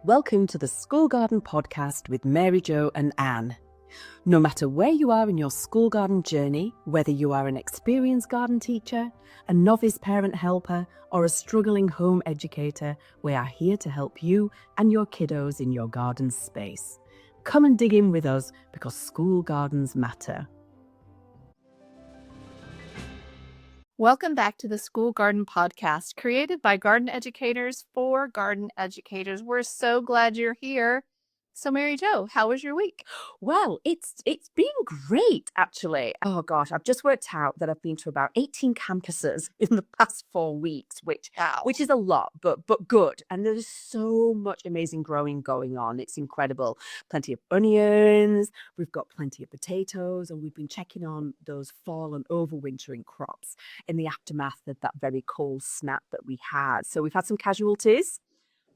Welcome to the School Garden Podcast with Mary Jo and Anne. No matter where you are in your school garden journey, whether you are an experienced garden teacher, a novice parent helper, or a struggling home educator, we are here to help you and your kiddos in your garden space. Come and dig in with us because school gardens matter. Welcome back to the School Garden Podcast, created by garden educators for garden educators. We're so glad you're here. So, Mary Jo, how was your week? Well, it's been great, actually. Oh gosh, I've just worked out that I've been to about 18 campuses in the past 4 weeks, which is a lot, but good. And there's so much amazing growing going on. It's incredible. Plenty of onions, we've got plenty of potatoes, and we've been checking on those fall and overwintering crops in the aftermath of that very cold snap that we had. So we've had some casualties.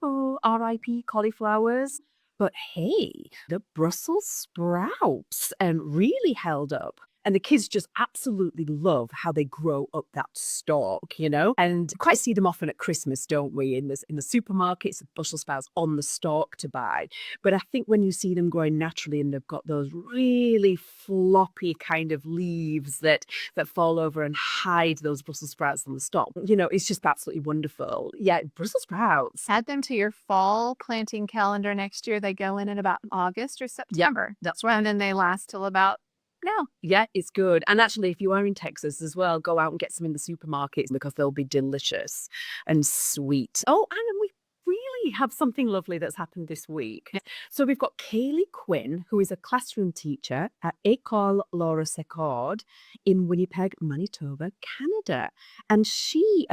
Oh, RIP cauliflowers. But hey, the Brussels sprouts really held up. And the kids just absolutely love how they grow up that stalk, and quite see them often at Christmas, don't we? In the supermarkets, Brussels sprouts on the stalk to buy. But I think when you see them growing naturally and they've got those really floppy kind of leaves that fall over and hide those Brussels sprouts on the stalk, it's just absolutely wonderful. Yeah, Brussels sprouts. Add them to your fall planting calendar next year. They go in about August or September. That's right. And then they last till about now. Yeah, it's good. And actually, if you are in Texas as well, go out and get some in the supermarkets because they'll be delicious and sweet. Oh, and we really have something lovely that's happened this week. So we've got Kaylee Quinn, who is a classroom teacher at École Laura Secord in Winnipeg, Manitoba, Canada. And she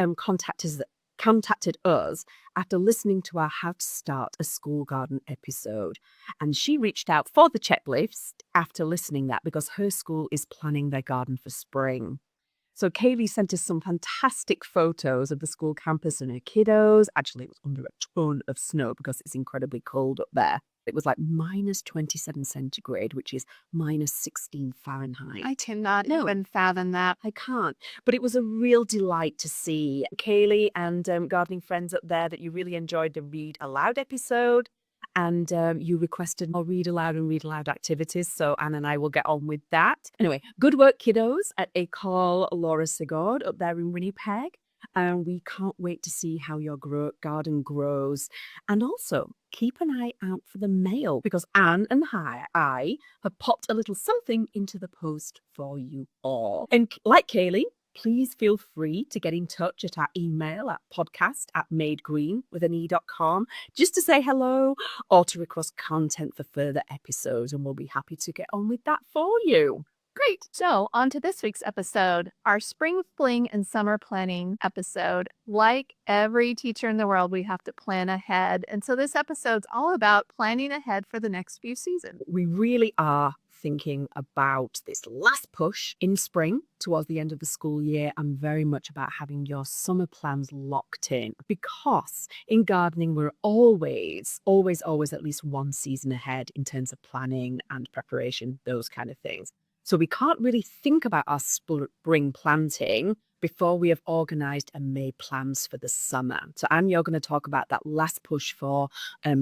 contacted us after listening to our How to Start a School Garden episode. And she reached out for the checklist after listening that because her school is planning their garden for spring. So Kaylee sent us some fantastic photos of the school campus and her kiddos. Actually, it was under a ton of snow because it's incredibly cold up there. It was like minus 27 centigrade, which is minus 16 Fahrenheit. I cannot even fathom that. I can't. But it was a real delight to see Kaylee and gardening friends up there that you really enjoyed the Read Aloud episode. And you requested more read aloud activities. So Anne and I will get on with that. Anyway, good work, kiddos, at École Laura Secord up there in Winnipeg. And we can't wait to see how your garden grows. And also, keep an eye out for the mail because Anne and I have popped a little something into the post for you all. And like Kaylee, please feel free to get in touch at our email at podcast@madegreen.com just to say hello or to request content for further episodes, and we'll be happy to get on with that for you. Great. So on to this week's episode, our spring fling and summer planning episode. Like every teacher in the world, we have to plan ahead. And so this episode's all about planning ahead for the next few seasons. We really are thinking about this last push in spring towards the end of the school year and very much about having your summer plans locked in because in gardening we're always at least one season ahead in terms of planning and preparation, those kind of things. So we can't really think about our spring planting before we have organised and made plans for the summer. So Anne, you're going to talk about that last push for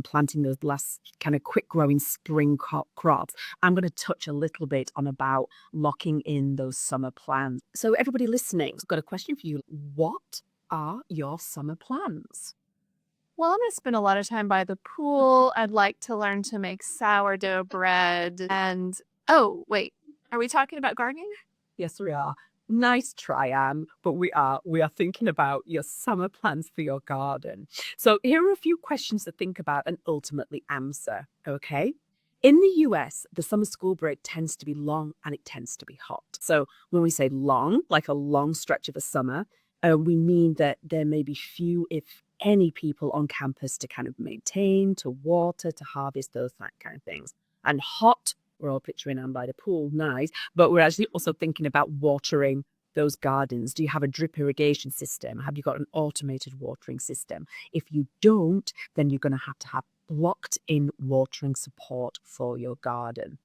planting those last kind of quick growing spring crops. I'm going to touch a little bit on about locking in those summer plans. So everybody listening, I've got a question for you. What are your summer plans? Well, I'm going to spend a lot of time by the pool. I'd like to learn to make sourdough bread. And, oh, wait. Are we talking about gardening? Yes, we are. Nice try, Anne, but we are thinking about your summer plans for your garden. So here are a few questions to think about and ultimately answer, okay? In the US, the summer school break tends to be long and it tends to be hot. So when we say long, like a long stretch of a summer, we mean that there may be few, if any, people on campus to kind of maintain, to water, to harvest, those kind of things. And hot, we're all picturing Anne by the pool, nice, but we're actually also thinking about watering those gardens. Do you have a drip irrigation system? Have you got an automated watering system? If you don't, then you're going to have locked in watering support for your garden.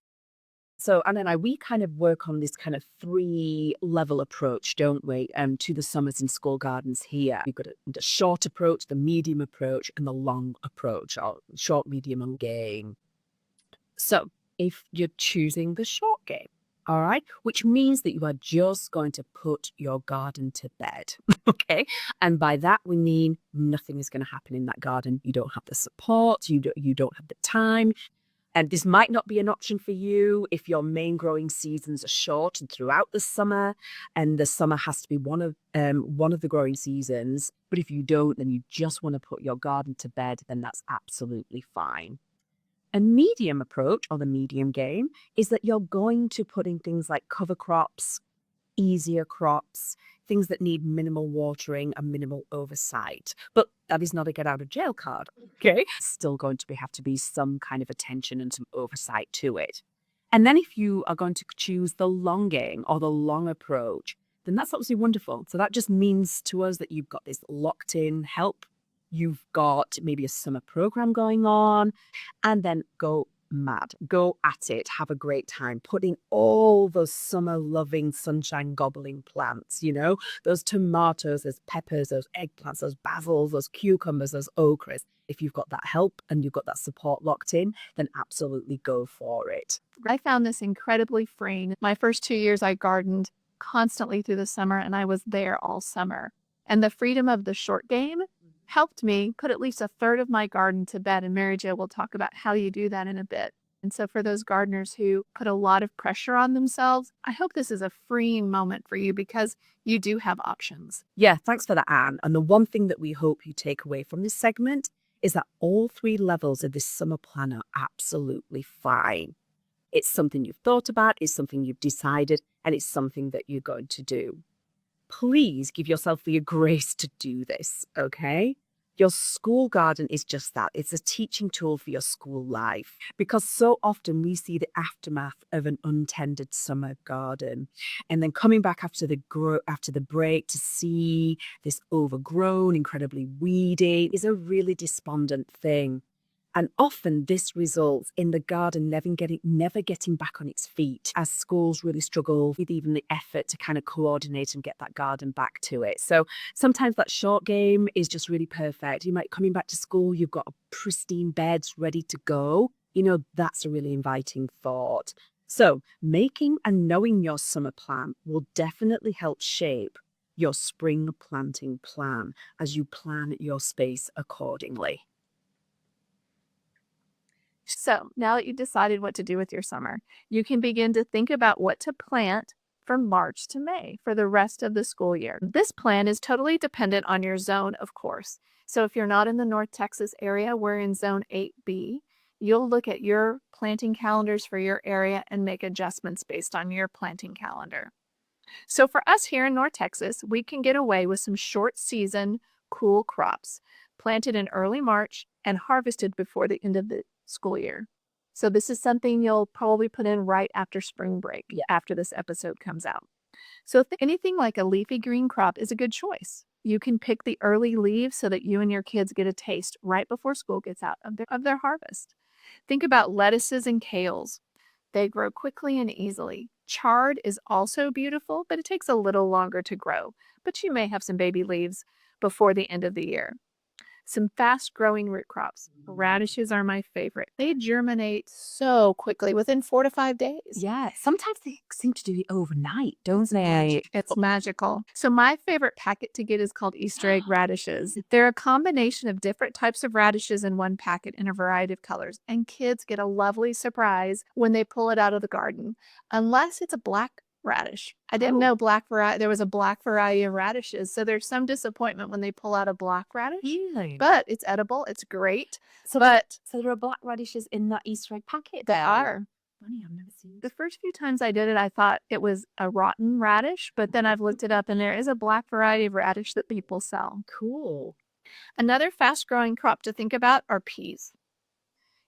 So Anna and I, we kind of work on this kind of 3-level approach, don't we, to the summers in school gardens here. We've got the short approach, the medium approach, and the long approach, or short, medium, and game. So if you're choosing the short game, all right, which means that you are just going to put your garden to bed, okay? And by that, we mean nothing is going to happen in that garden. You don't have the support, you don't have the time. And this might not be an option for you if your main growing seasons are short and throughout the summer, and the summer has to be one of the growing seasons. But if you don't, then you just want to put your garden to bed, then that's absolutely fine. A medium approach, or the medium game, is that you're going to put in things like cover crops, easier crops, things that need minimal watering and minimal oversight. But that is not a get out of jail card, okay? Still going to have to be some kind of attention and some oversight to it. And then if you are going to choose the long game or the long approach, then that's obviously wonderful. So that just means to us that you've got this locked in help. You've got maybe a summer program going on, and then go mad, go at it, have a great time, putting all those summer loving, sunshine gobbling plants, those tomatoes, those peppers, those eggplants, those basils, those cucumbers, those okras. If you've got that help and you've got that support locked in, then absolutely go for it. I found this incredibly freeing. My first 2 years, I gardened constantly through the summer, and I was there all summer. And the freedom of the short game helped me put at least a third of my garden to bed. And Mary Jo will talk about how you do that in a bit. And so for those gardeners who put a lot of pressure on themselves, I hope this is a freeing moment for you because you do have options. Yeah, thanks for that, Anne. And the one thing that we hope you take away from this segment is that all 3 levels of this summer plan are absolutely fine. It's something you've thought about, it's something you've decided, and it's something that you're going to do. Please give yourself the grace to do this, okay? Your school garden is just that. It's a teaching tool for your school life, because so often we see the aftermath of an untended summer garden, and then coming back after the break to see this overgrown, incredibly weedy is a really despondent thing. And often this results in the garden never getting back on its feet, as schools really struggle with even the effort to kind of coordinate and get that garden back to it. So sometimes that short game is just really perfect. You might coming back to school, you've got pristine beds ready to go. That's a really inviting thought. So making and knowing your summer plan will definitely help shape your spring planting plan as you plan your space accordingly. So now that you've decided what to do with your summer, you can begin to think about what to plant from March to May for the rest of the school year. This plan is totally dependent on your zone, of course. So if you're not in the North Texas area, we're in zone 8B. You'll look at your planting calendars for your area and make adjustments based on your planting calendar. So for us here in North Texas, we can get away with some short season, cool crops planted in early March and harvested before the end of the school year. So this is something you'll probably put in right after spring break, after this episode comes out. So anything like a leafy green crop is a good choice. You can pick the early leaves so that you and your kids get a taste right before school gets out of their harvest. Think about lettuces and kales. They grow quickly and easily. Chard is also beautiful, but it takes a little longer to grow. But you may have some baby leaves before the end of the year. Some fast-growing root crops. Radishes are my favorite. They germinate so quickly, within 4 to 5 days. Yeah, sometimes they seem to do it overnight, don't they? It's magical. So my favorite packet to get is called Easter egg radishes. They're a combination of different types of radishes in one packet in a variety of colors, and kids get a lovely surprise when they pull it out of the garden, unless it's a black radish. I didn't know there was a black variety of radishes, so there's some disappointment when they pull out a black radish. Really? But it's edible. It's great. So there are black radishes in that Easter egg packet? They are. Funny, I've never seen. The first few times I did it, I thought it was a rotten radish, but then I've looked it up and there is a black variety of radish that people sell. Cool. Another fast-growing crop to think about are peas.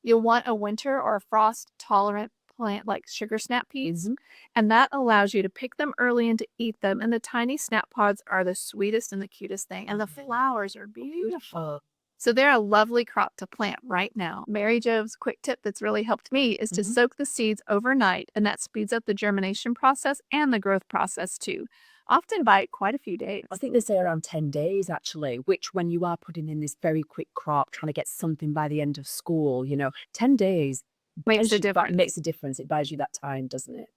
You'll want a winter or a frost-tolerant plant like sugar snap peas, and that allows you to pick them early and to eat them. And the tiny snap pods are the sweetest and the cutest thing, and the flowers are beautiful. So they're a lovely crop to plant right now. Mary Jo's quick tip that's really helped me is to soak the seeds overnight, and that speeds up the germination process and the growth process too, often by quite a few days. I think they say around 10 days, actually, which when you are putting in this very quick crop, trying to get something by the end of school, 10 days Makes a difference. makes a difference. It buys you that time, doesn't it?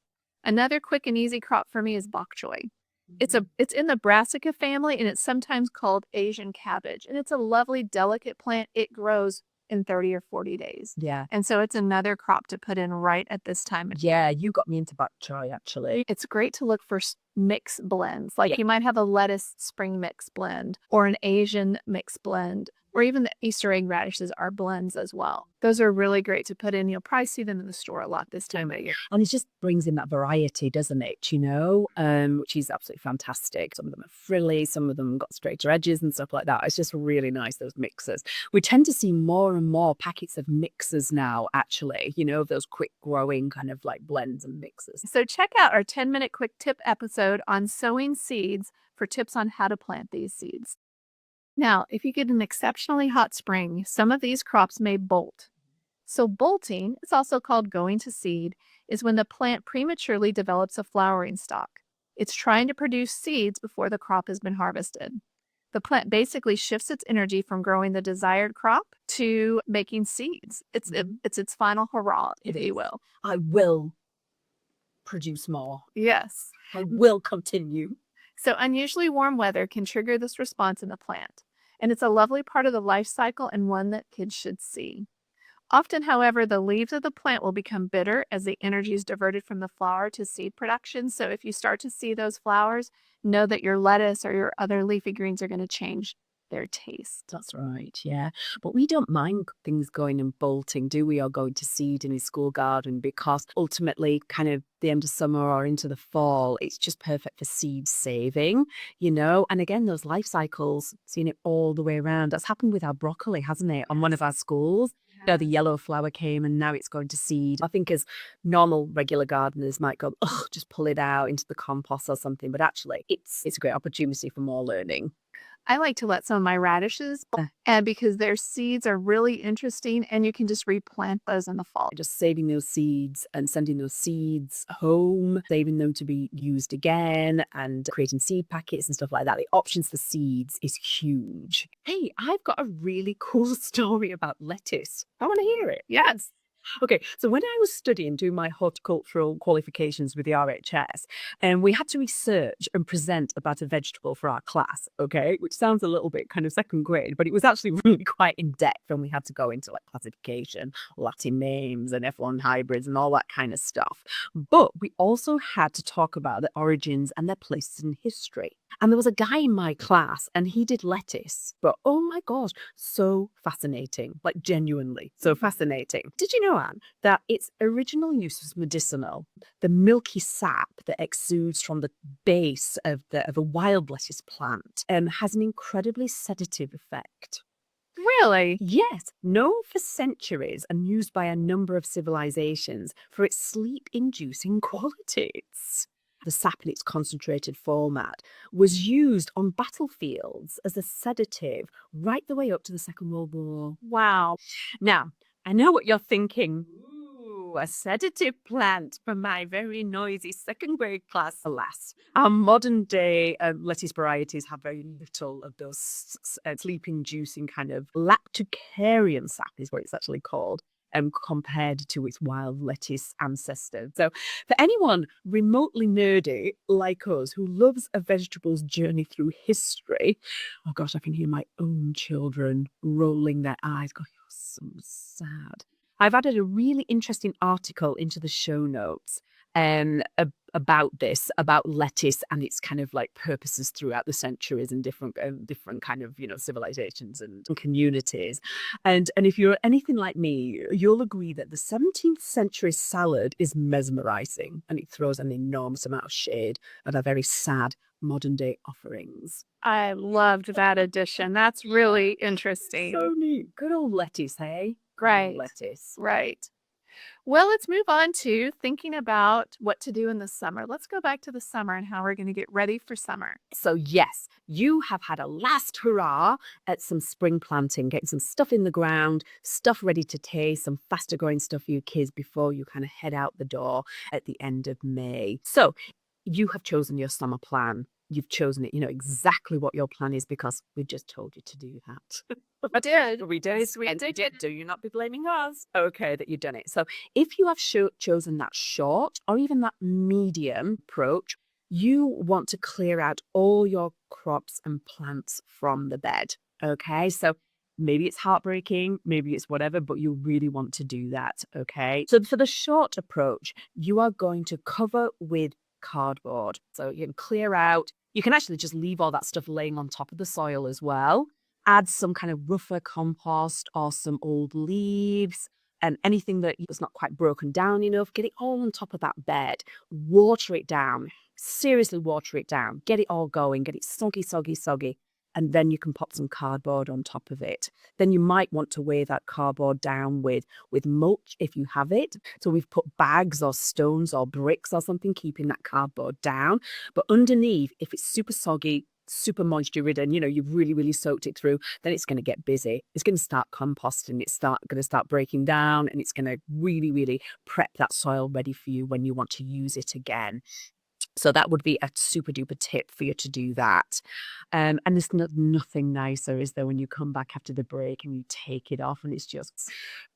Another quick and easy crop for me is bok choy. It's in the brassica family, and it's sometimes called Asian cabbage. And it's a lovely, delicate plant. It grows in 30 or 40 days. Yeah. And so it's another crop to put in right at this time. Yeah, you got me into bok choy, actually. It's great to look for mix blends. Like Yeah. you might have a lettuce spring mix blend or an Asian mix blend, or even the Easter egg radishes are blends as well. Those are really great to put in. You'll probably see them in the store a lot this time of year. And it just brings in that variety, doesn't it? Which is absolutely fantastic. Some of them are frilly, some of them got straighter edges and stuff like that. It's just really nice, those mixers. We tend to see more and more packets of mixers now, actually, those quick growing kind of like blends and mixers. So check out our 10-minute quick tip episode on sowing seeds for tips on how to plant these seeds. Now, if you get an exceptionally hot spring, some of these crops may bolt. So bolting, it's also called going to seed, is when the plant prematurely develops a flowering stalk. It's trying to produce seeds before the crop has been harvested. The plant basically shifts its energy from growing the desired crop to making seeds. It's its final hurrah, if you will. I will produce more. Yes. I will continue. So unusually warm weather can trigger this response in the plant, and it's a lovely part of the life cycle and one that kids should see. Often, however, the leaves of the plant will become bitter as the energy is diverted from the flower to seed production. So if you start to see those flowers, know that your lettuce or your other leafy greens are going to change their taste. That's right, yeah. But we don't mind things going and bolting, do we, or going to seed in his school garden, because ultimately kind of the end of summer or into the fall, it's just perfect for seed saving, And again, those life cycles, seeing it all the way around. That's happened with our broccoli, hasn't it, on one of our schools? The yellow flower came and now it's going to seed. I think as normal, regular gardeners might go, just pull it out into the compost or something. But actually, it's a great opportunity for more learning. I like to let some of my radishes, and because their seeds are really interesting, and you can just replant those in the fall. Just saving those seeds and sending those seeds home, saving them to be used again, and creating seed packets and stuff like that. The options for seeds is huge. Hey, I've got a really cool story about lettuce. I want to hear it. Yes. Okay, so when I was studying, doing my horticultural qualifications with the RHS, and we had to research and present about a vegetable for our class, okay, which sounds a little bit kind of second grade, but it was actually really quite in depth, and we had to go into like classification, Latin names, and F1 hybrids, and all that kind of stuff. But we also had to talk about the origins and their places in history. And there was a guy in my class and he did lettuce, but oh my gosh, so fascinating, like genuinely so fascinating. Did you know, Anne, that its original use was medicinal? The milky sap that exudes from the base of a wild lettuce plant has an incredibly sedative effect. Really? Yes, known for centuries and used by a number of civilizations for its sleep-inducing qualities. The sap in its concentrated format was used on battlefields as a sedative right the way up to the Second World War. Wow. Now, I know what you're thinking. Ooh, a sedative plant for my very noisy second grade class. Alas, our modern day lettuce varieties have very little of those sleep-inducing kind of lactucarian sap is what it's actually called. Compared to its wild lettuce ancestors. So for anyone remotely nerdy like us who loves a vegetable's journey through history, oh gosh, I can hear my own children rolling their eyes going, you're so sad. I've added a really interesting article into the show notes about this, about lettuce and its kind of like purposes throughout the centuries and different kind of, civilizations and communities. And if you're anything like me, you'll agree that the 17th century salad is mesmerizing and it throws an enormous amount of shade at our very sad modern day offerings. I loved that addition. That's really interesting. So neat. Good old lettuce, hey? Great. Lettuce. Right. Well, let's move on to thinking about what to do in the summer. Let's go back to the summer and how we're going to get ready for summer. So yes, you have had a last hurrah at some spring planting, getting some stuff in the ground, stuff ready to taste, some faster growing stuff for your kids before you kind of head out the door at the end of May. So you have chosen your summer plan. You've chosen it. You know exactly what your plan is because we just told you to do that. We did. We did. Yes, we And we did. did. Do you not be blaming us? Okay, that you've done it. So if you have chosen that short or even that medium approach, you want to clear out all your crops and plants from the bed. Okay, so maybe it's heartbreaking, maybe it's whatever, but you really want to do that. Okay, so for the short approach, you are going to cover with cardboard. So you can clear out, you can actually just leave all that stuff laying on top of the soil as well. Add some kind of rougher compost or some old leaves and anything that's not quite broken down enough. Get it all on top of that bed. Water it down. Seriously, water it down. Get it all going. Get it soggy, soggy, soggy. And then you can pop some cardboard on top of it. Then you might want to weigh that cardboard down with mulch if you have it. So we've put bags or stones or bricks or something, keeping that cardboard down. But underneath, if it's super soggy, super moisture ridden, you know, you've really, really soaked it through, then it's going to get busy. It's going to start composting. It's going to start breaking down, and it's going to really, really prep that soil ready for you when you want to use it again. So that would be a super duper tip for you to do that. And there's nothing nicer, is there, when you come back after the break and you take it off and it's just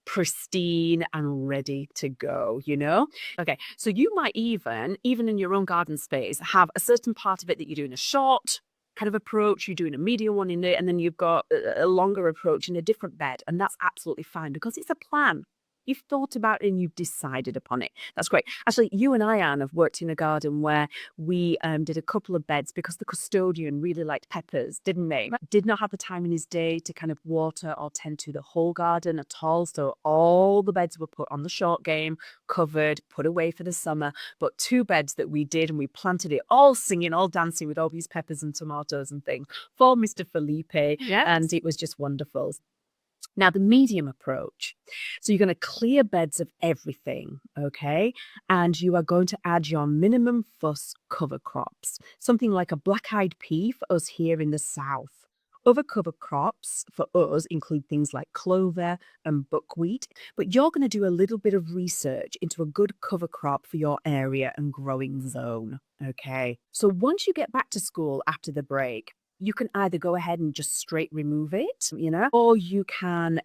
pristine and ready to go, you know? Okay, so you might even in your own garden space, have a certain part of it that you're doing a short kind of approach, you're doing a medium one in it, and then you've got a longer approach in a different bed. And that's absolutely fine because it's a plan. You've thought about it and you've decided upon it. That's great. Actually, you and I, Anne, have worked in a garden where we did a couple of beds because the custodian really liked peppers, didn't they? Did not have the time in his day to kind of water or tend to the whole garden at all. So all the beds were put on the short game, covered, put away for the summer. But 2 beds that we did, and we planted it all singing, all dancing with all these peppers and tomatoes and things for Mr. Felipe. Yes. And it was just wonderful. Now, the medium approach. So you're going to clear beds of everything, okay? And you are going to add your minimum fuss cover crops, something like a black-eyed pea for us here in the south. Other cover crops for us include things like clover and buckwheat, but you're going to do a little bit of research into a good cover crop for your area and growing zone, okay? So once you get back to school after the break, you can either go ahead and just straight remove it, you know, or you can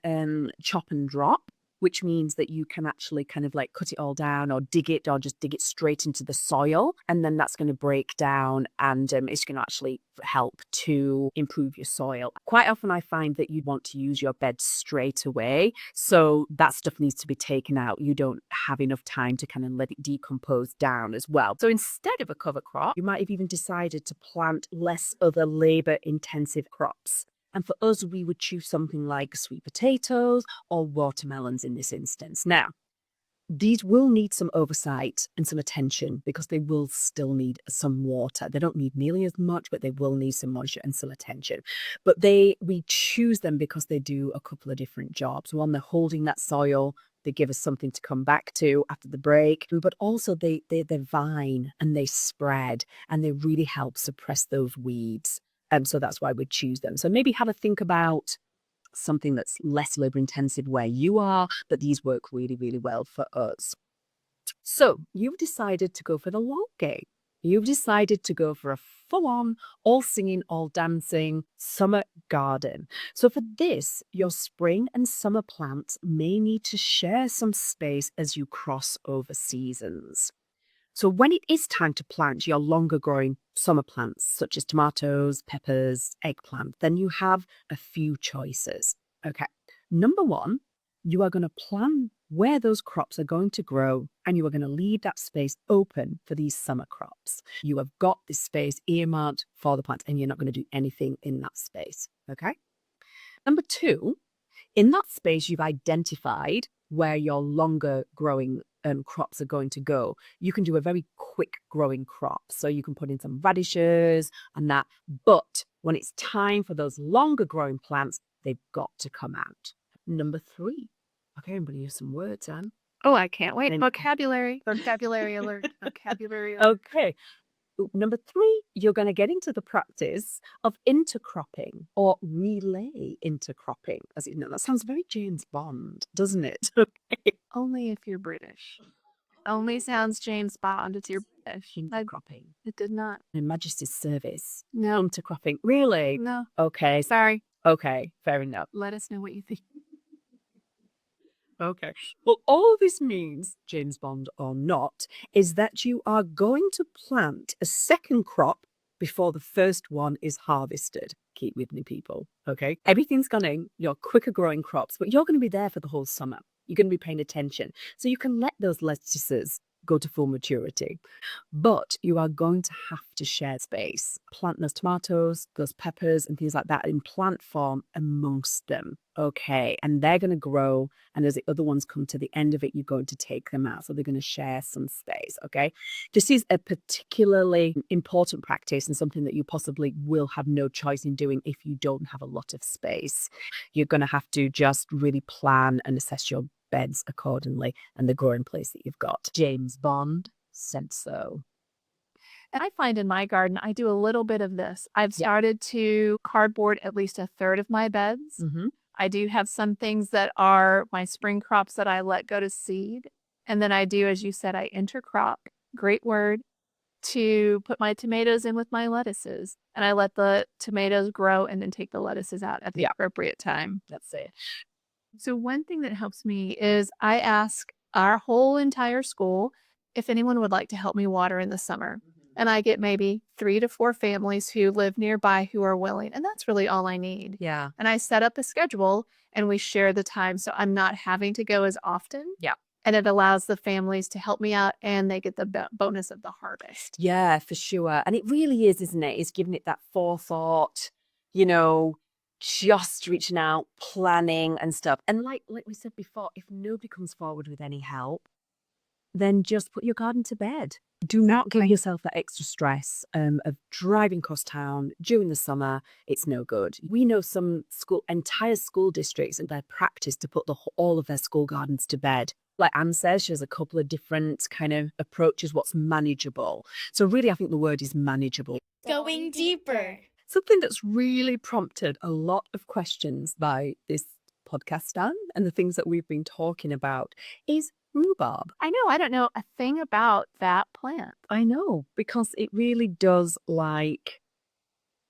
chop and drop, which means that you can actually kind of like cut it all down or dig it or just dig it straight into the soil. And then that's going to break down and it's going to actually help to improve your soil. Quite often I find that you want to use your bed straight away. So that stuff needs to be taken out. You don't have enough time to kind of let it decompose down as well. So instead of a cover crop, you might have even decided to plant less other labor intensive crops. And for us, we would choose something like sweet potatoes or watermelons in this instance. Now, these will need some oversight and some attention because they will still need some water. They don't need nearly as much, but they will need some moisture and some attention. But we choose them because they do a couple of different jobs. One, they're holding that soil. They give us something to come back to after the break, but also they vine and they spread and they really help suppress those weeds. So that's why we'd choose them. So maybe have a think about something that's less labor intensive where you are, but these work really, really well for us. So you've decided to go for the long game. You've decided to go for a full-on, all singing, all dancing summer garden. So for this, your spring and summer plants may need to share some space as you cross over seasons. So when it is time to plant your longer growing summer plants, such as tomatoes, peppers, eggplant, then you have a few choices. Okay. Number 1, you are going to plan where those crops are going to grow and you are going to leave that space open for these summer crops. You have got this space earmarked for the plants and you're not going to do anything in that space. Okay. Number 2, in that space, you've identified where your longer growing crops are going to go. You can do a very quick growing crop. So you can put in some radishes and that. But when it's time for those longer growing plants, they've got to come out. Number 3. Okay, I'm going to use some words, Anne. Oh, I can't wait. And- Vocabulary. Vocabulary alert. Vocabulary alert. Okay. Number 3, you're going to get into the practice of intercropping or relay intercropping. As you know, that sounds very James Bond, doesn't it? Okay. Only if you're British. Only sounds James Bond. It's your British. Intercropping. It did not. In Majesty's Service. No. Intercropping. Really? No. Okay. Sorry. Okay. Fair enough. Let us know what you think. Okay. Well, all this means, James Bond or not, is that you are going to plant a second crop before the first one is harvested. Keep with me, people. Okay. Everything's gone in, your quicker growing crops, but you're going to be there for the whole summer. You're going to be paying attention. So you can let those lettuces go to full maturity. But you are going to have to share space. Plant those tomatoes, those peppers, and things like that in plant form amongst them. Okay. And they're going to grow. And as the other ones come to the end of it, you're going to take them out. So they're going to share some space. Okay. This is a particularly important practice and something that you possibly will have no choice in doing if you don't have a lot of space. You're going to have to just really plan and assess your beds accordingly and the growing place that you've got. James Bond said so. And I find in my garden, I do a little bit of this. I've started to cardboard at least a third of my beds. Mm-hmm. I do have some things that are my spring crops that I let go to seed. And then I do, as you said, I intercrop, great word, to put my tomatoes in with my lettuces. And I let the tomatoes grow and then take the lettuces out at the appropriate time. That's it. So one thing that helps me is I ask our whole entire school if anyone would like to help me water in the summer. And I get maybe 3 to 4 families who live nearby who are willing. And that's really all I need. Yeah. And I set up a schedule and we share the time. So I'm not having to go as often. Yeah. And it allows the families to help me out and they get the bonus of the harvest. Yeah, for sure. And it really is, isn't it? It's giving it that forethought, just reaching out, planning and stuff. And like we said before, if nobody comes forward with any help, then just put your garden to bed. Do not give yourself that extra stress of driving across town during the summer. It's no good. We know some entire school districts and their practice to put all of their school gardens to bed. Like Anne says, she has a couple of different kind of approaches, what's manageable. So really, I think the word is manageable. Going deeper. Something that's really prompted a lot of questions by this podcast, Anne, and the things that we've been talking about is rhubarb. I know. I don't know a thing about that plant. I know, because it really does like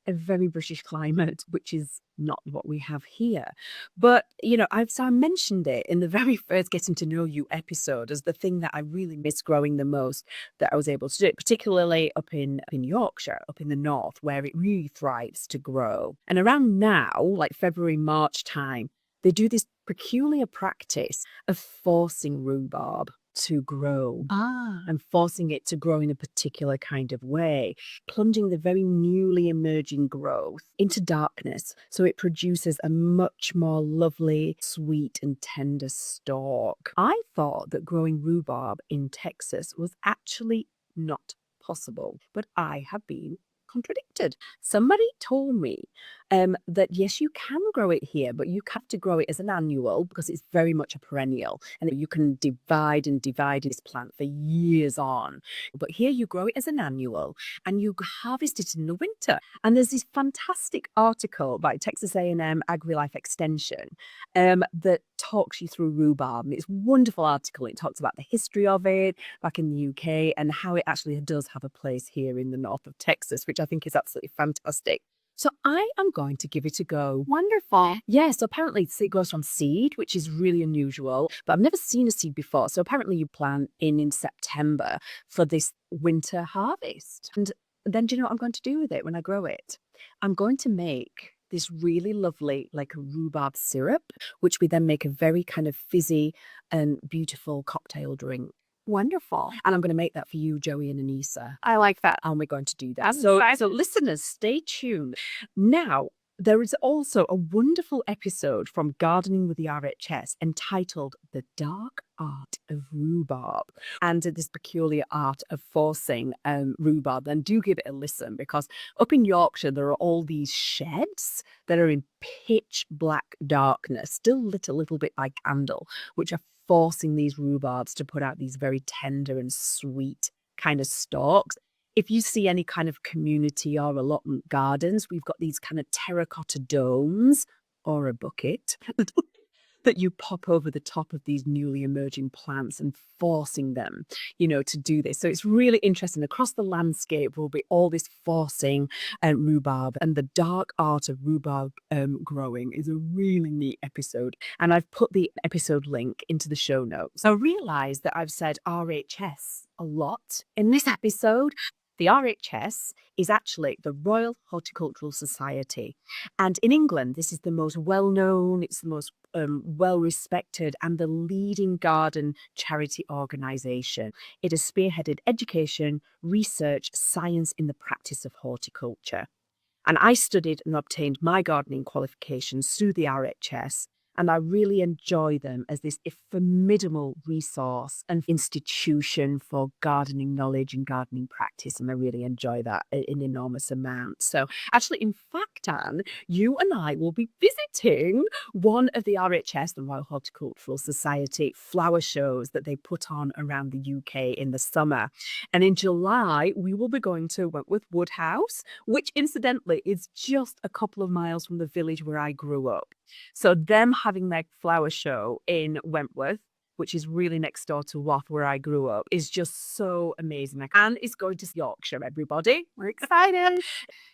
a very British climate, which is not what we have here. But, I mentioned it in the very first Getting to Know You episode as the thing that I really miss growing the most that I was able to do, particularly up in Yorkshire, up in the north, where it really thrives to grow. And around now, like February, March time, they do this peculiar practice of forcing rhubarb to grow and forcing it to grow in a particular kind of way, plunging the very newly emerging growth into darkness so it produces a much more lovely, sweet and tender stalk. I thought that growing rhubarb in Texas was actually not possible, but I have been contradicted. Somebody told me that yes, you can grow it here, but you have to grow it as an annual because it's very much a perennial and you can divide this plant for years on. But here you grow it as an annual and you harvest it in the winter. And there's this fantastic article by Texas A&M AgriLife Extension that talks you through rhubarb. And it's a wonderful article. It talks about the history of it back in the UK and how it actually does have a place here in the north of Texas, which I think is absolutely fantastic. So I am going to give it a go. Wonderful. Yeah, so apparently it grows from seed, which is really unusual, but I've never seen a seed before. So apparently you plant in September for this winter harvest. And then do you know what I'm going to do with it when I grow it? I'm going to make this really lovely, like a rhubarb syrup, which we then make a very kind of fizzy and beautiful cocktail drink. Wonderful. And I'm going to make that for you, Joey and Anissa. I like that. And we're going to do that. I'm So excited. listeners, stay tuned. Now, there is also a wonderful episode from Gardening with the RHS entitled The Dark Art of Rhubarb and this peculiar art of forcing rhubarb. And do give it a listen because up in Yorkshire, there are all these sheds that are in pitch black darkness, still lit a little bit by candle, which are forcing these rhubarbs to put out these very tender and sweet kind of stalks. If you see any kind of community or allotment gardens, we've got these kind of terracotta domes or a bucket that you pop over the top of these newly emerging plants and forcing them, to do this. So it's really interesting. Across the landscape will be all this forcing rhubarb, and the dark art of rhubarb growing is a really neat episode. And I've put the episode link into the show notes. So I realise that I've said RHS a lot in this episode. The RHS is actually the Royal Horticultural Society. And in England, this is the most well-known, it's the most well-respected and the leading garden charity organisation. It has spearheaded education, research, science in the practice of horticulture. And I studied and obtained my gardening qualifications through the RHS, and I really enjoy them as this formidable resource and institution for gardening knowledge and gardening practice. And I really enjoy that in enormous amount. So actually, in fact, Anne, you and I will be visiting one of the RHS, the Royal Horticultural Society, flower shows that they put on around the UK in the summer. And in July, we will be going to Wentworth Woodhouse, which incidentally is just a couple of miles from the village where I grew up. So them having their flower show in Wentworth, which is really next door to Wath, where I grew up, is just so amazing. Anne is going to Yorkshire, everybody. We're excited.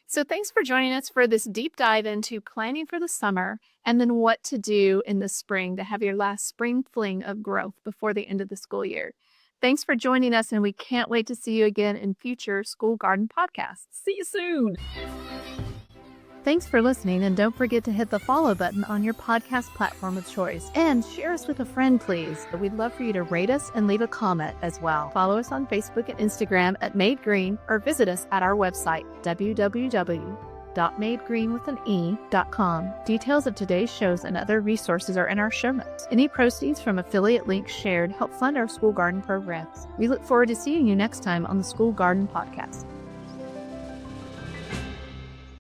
So thanks for joining us for this deep dive into planning for the summer and then what to do in the spring to have your last spring fling of growth before the end of the school year. Thanks for joining us, and we can't wait to see you again in future School Garden podcasts. See you soon. Thanks for listening, and don't forget to hit the follow button on your podcast platform of choice. And share us with a friend, please. We'd love for you to rate us and leave a comment as well. Follow us on Facebook and Instagram at Made Green, or visit us at our website, www.madegreen.com. Details of today's shows and other resources are in our show notes. Any proceeds from affiliate links shared help fund our school garden programs. We look forward to seeing you next time on the School Garden Podcast.